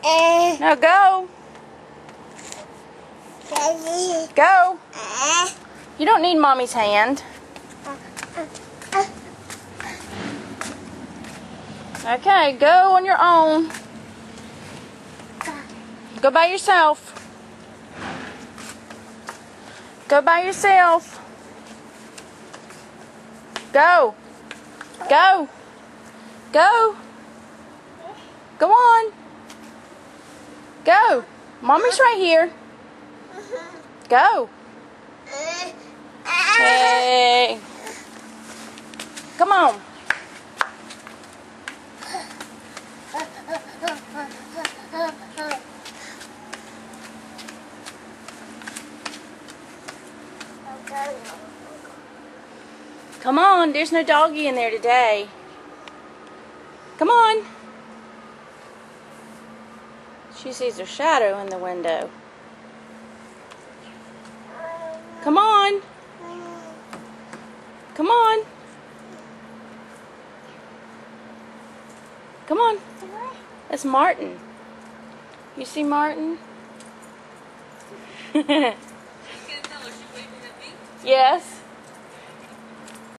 No, go. Go. You don't need Mommy's hand. Okay, go on your own. Go by yourself. Go by yourself. Go. Go. Go. Go on. Go. Mommy's right here. Go. Hey. Come on. Come on, there's no doggy in there today. Come on. She sees her shadow in the window. Come on. Come on. Come on. That's Martin. You see Martin? Yes.